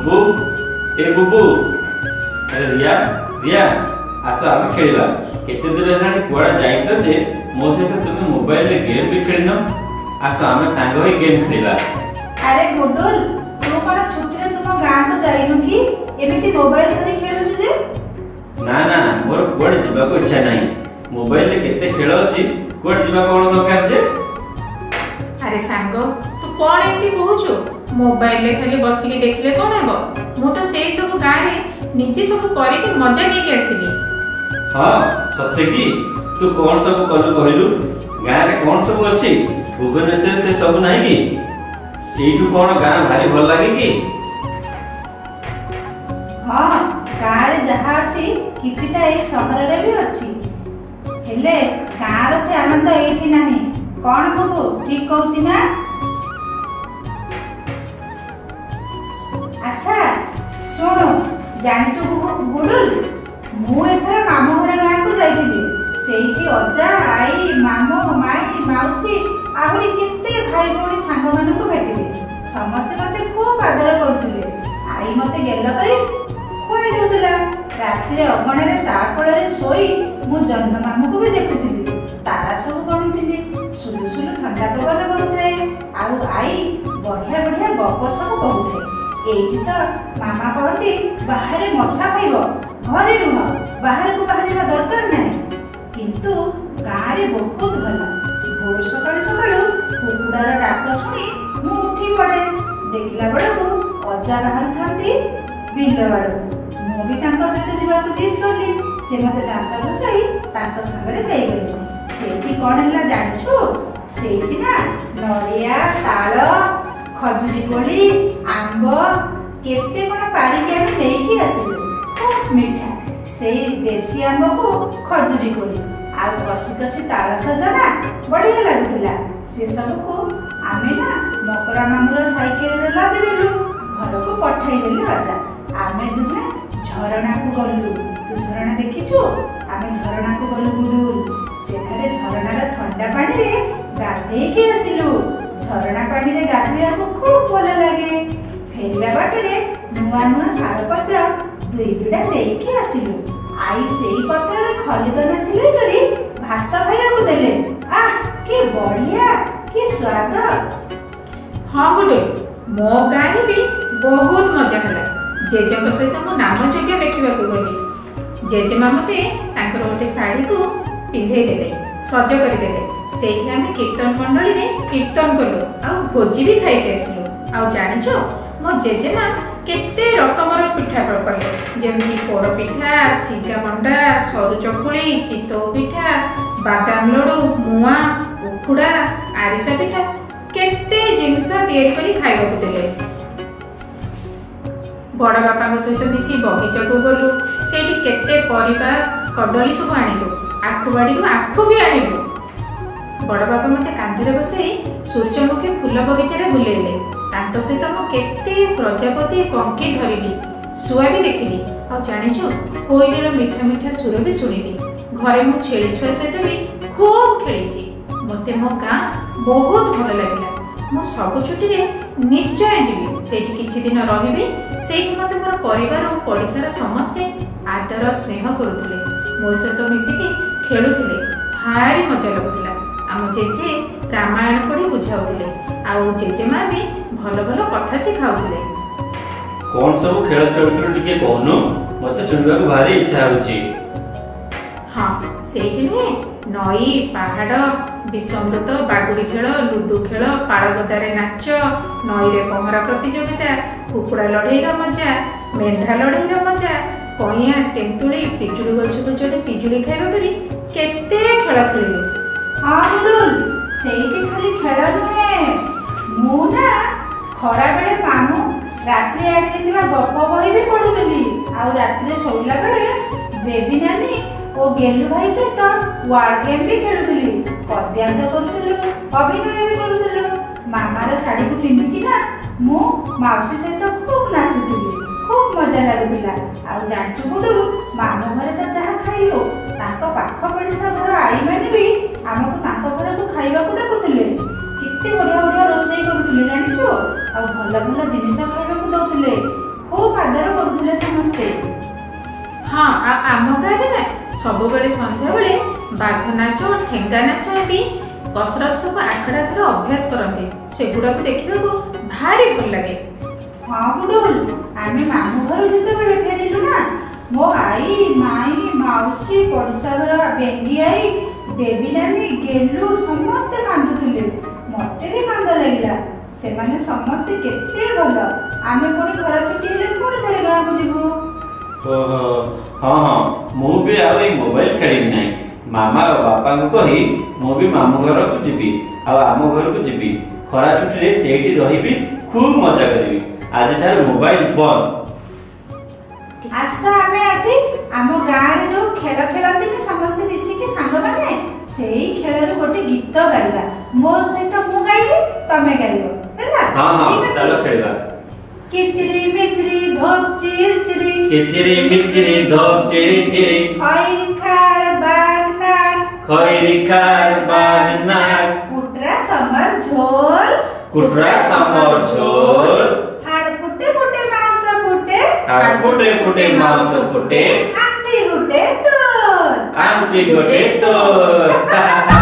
बुबू ए बुबू अरे रिया रिया आस आम खेलिबा केते दिन हेलानी कुआडा जाइतो जे मो सहित तुम मोबाइल रे गेम भी खेलिनो आस आम सांग होई गेम खेलिबा। अरे गुडुल तू कोन छुट्टी रे तुम गां को जाइनु कि एमिति मोबाइल धरि खेलु जे? ना ना मोर कुआडे जिबा को इच्छा नाही मोबाइल रे केते खेल अछि कुआडे जिबा कोन दरकार जे। अरे सांगो तू कोन एंती कहूछु मोबाइल रे खाली बसी के देखले कोन हेबो मु तो सेई सब गां रे निजे सब करे के मजा नै के आसीली। हां सत्य की तू कोन सब करू कहलु गां रे कोन सब अछि भुवनेश्वर से सब नाही की एठू कोन गां भारी भल लागे की? हां गां रे जहा अछि किछिटा ए शहर रे भी अछि हेले गां रे से आनंद एठी नाही कोन बुबू ठीक कहउची ना? अच्छा सुनो जानचु गुडुल मु एथर मामू घर गां को जाइथिली सेठी अजा आई मामू माई माउसी आहुरी केते भाई भौणी सांग मानन को भेटिले समस्त मते खूब आदर करथिले आई मते गेल करी कोई देउतला रात्रि अगणे रे ता कोळे रे सोई मु जन्म मामू को भी देखुथिली तारा सब गणिथिली सुलु सुलु ठंडा पवन बनुथे आउ आई बढ़िया बढ़िया गप सब कहूथे एठी तो मामा कहती बाहर मशा खाइबो घरे रुह बाहर को बाहरिबा दरकार नाही किंतु गां रे बहुत भल भोर सकाळ सकाळ कुकुडार डाक सुनी मु उठी पड़े देखला बेलू अजा बाहर थांती बिल बाड़ू मु भी तांको सहित जीवा को जीत चली से मते दांत घसाई तांको संगरे गई गली सेठी कोन हला जानछु सेठी ना नरिया ताळ खजुरी कोली आंब केते कोन पारी के हम देई आसिलु खूब मीठा सेई देसी आंब को खजुरी कोली आ कसी कसी ताळ सजना बढ़िया लागुतला से सब को आमे ना मकरा मामुर साइकेल रे लादी देलु घर को पठाई देलु राजा आमे दुहे झरणा को गलु तू झरणा देखिछु आमे झरणा को गलु गुडुल सेठारे झरणार ठंडा पानी रे गाधे के आसिलु झरणा पानी रे गाधेया को खूब भल लागे फेरिबा बाटे रे नुआ नुआ सार पत्र दुई बिडा देखे आसिलु आई सेई पत्र रे खलिदना सिलाई करी भात खाइया को देले आह के बढ़िया के स्वाद। हां गुडे मो गां रे भी बहुत मजा हला जेजक सहित मो नाम जोग्य देखिबा को गली जेजेमा मते तांकर ओटे साड़ी को पिंधे देले सज कर देले सेही आमे कीर्तन मंडली रे कीर्तन कलो आ भोजी भी खाइ के आसिलु आ जानिछो मो जेजेमा केते रकमर पिठा कले जेमि पोड़ पिठा सिजा मंडा सरू चकुली चितौ पिठा बादाम लडू मुआ उखुडा आरिसा पिठा केते जिंस तयारी करी खाइबा को देले बड़ बापा सहित मिसी बगीचा को गलु सेठी केते परिबा कदली सब आनिलु आखु बाड़ी आखु भी आनिलु बड़ बापा मते कांधरे बसई सूर्यमुखी फूल बगीचा रे बुलेइले तांतो सहित मो केते प्रजापति कंकी धरिली सुआ भी देखिली आ जानिछु कोइलीर मीठा मीठा सुर भी सुनिली घरे मो छेली छुआ सहित भी खूब खेलीची मते मो गां बहुत भल लागिला मो सब छुट्टी रे निश्चय जीवी सेठी किछि दिन रहिबी सेठी मते मोर परिवार और पड़िसार समस्ते आदर स्नेह करुथिले मो सहित मिसिकी खेलुथिले भारी मजा लागुथिला आम जेजे रामायण पढ़ी बुझाउथिले आउ जेजेमा भी भल भल कथा सिखाउथिले। कोन सब खेल खेलुथिलो टिके कहनु मते सुनबा को भारी इच्छा होची। हां सेठी नुहे नई पहाड़ विषमृत बागुड़ी खेल लुडू खेल पाड़गदारे नाच नई रे पहरा प्रतियोगिता कुकुड़ा लड़ई मजा मेढा लड़ई मजा कइया तेंतुड़ी पिजुड़ी गछ को चढ़ी पिजुड़ी खाइबा परी केते खेल खेलिले। हां गुडुल सेठी खाली खेल नुहे मु ना खरा बेले मामू रात्रि आडे दिवा गप बही भी पढुतली आ रात्रि सोइला बेले बेबी नानी ओ गेलु भाई सहित वार्ड गेम भी खेलुतली पद्यांत करुतलु अभिनय भी करुतलु मामार साड़ी को पिंधिकी ना मु माउसी सहित खूब नाचुतली खूब मजा लागुतला आ जानचु गुडु मामू घरे तो जहा खाइलो ताको पाख पड़िसा घर आई माने भी हमको ताको घर को खाइबा को डाकुतले किते बढ़िया बढ़िया रोषेई କରୁଥିଲେ ଜାଣିଛୁ? ଆଉ ଭଲ ଭଲ ଜିନିଷ ଖାଇବାକୁ ଦଉଥିଲେ, ଖୁବ ଆଦର କରୁଥିଲେ ସମସ୍ତେ। ହଁ, ଆଉ ଆମ ଗାଁରେ ନା ସବୁବେଳେ ସନ୍ଧ୍ୟାବେଳେ ବାଘ ନାଚ, ଠେଙ୍ଗା ନାଚ ଆଦି କସରତ ସବୁ ଆଖଡ଼ା ଘରେ ଅଭ୍ୟାସ କରନ୍ତି। ସେଗୁଡାକୁ ଦେଖିବାକୁ ଭାରି ଭଲ ଲାଗେ। ହଁ ଗୁଡୁଲ, ଆମେ ମାମୁଁ ଘରୁ ଯେତେବେଳେ ଫେରିଲୁ ନା, ମୋ ଆଈ, ମାଇଁ, ମାଉସୀ, ପଡ଼ିଶା ଘର ବେଙ୍ଗି ଆଈ, ବେବି ନାନୀ, ଗେଲୁ ସମସ୍ତେ କାନ୍ଦୁଥିଲେ। ମତେ ବି କାନ୍ଦ ଲାଗିଲା। ସେମାନେ ସମସ୍ତେ କେତେ ଭଲ। ଆମେ ପୁଣି ଘର ଛୁଟି ହେଲେ ପୁଣି ଥରେ ଗାଁକୁ ଯିବୁ। ଓହୋ, ହଁ ହଁ, ମୁଁ ବି ଆଉ ଏଇ ମୋବାଇଲ ଖେଳିବି ନାହିଁ। ମାମା ଆଉ ବାପାଙ୍କୁ କହି ମୁଁ ବି ମାମୁଁ ଘରକୁ ଯିବି ଆଉ ଆମ ଘରକୁ ଯିବି। ଖରା ଛୁଟିରେ ସେଇଠି ରହିବି, ଖୁବ ମଜା କରିବି। ଆଜିଠାରୁ ମୋବାଇଲ ବନ୍ଦ। ଆସ ଆମେ ଆଜି ଆମ ଗାଁରେ ଯୋଉ ଖେଳ ଖେଳନ୍ତିନି ସମସ୍ତେ ମିଶିକି ସାଙ୍ଗମାନେ, ସେଇ ଖେଳରୁ ଗୋଟେ ଗୀତ ଗାଇବା। ମୋ ସହିତ ମୁଁ ଗାଇବି, ତମେ ଗାଇବ, ହେଲା? ହଁ ହଁ, ଚାଲ ଖେଳିବା। କିଚିରି ମିଚିରି ଧୋପ ଚିରିଚିରି, କିଚିରି ମିଚିରି ধোপ চিরি চিরি, খয়রি খার বাঘ নাক, খয়রি খার বাঘ নাক, কুটরা সমর ঝোল, কুটরা সামর ঝোল, হাড় ফুটে ফুটে মাংস ফুটে, আর ফুটে ফুটে মাংস ফুটে, আংটি ফুটে তোর, আংটি গোটে তোর।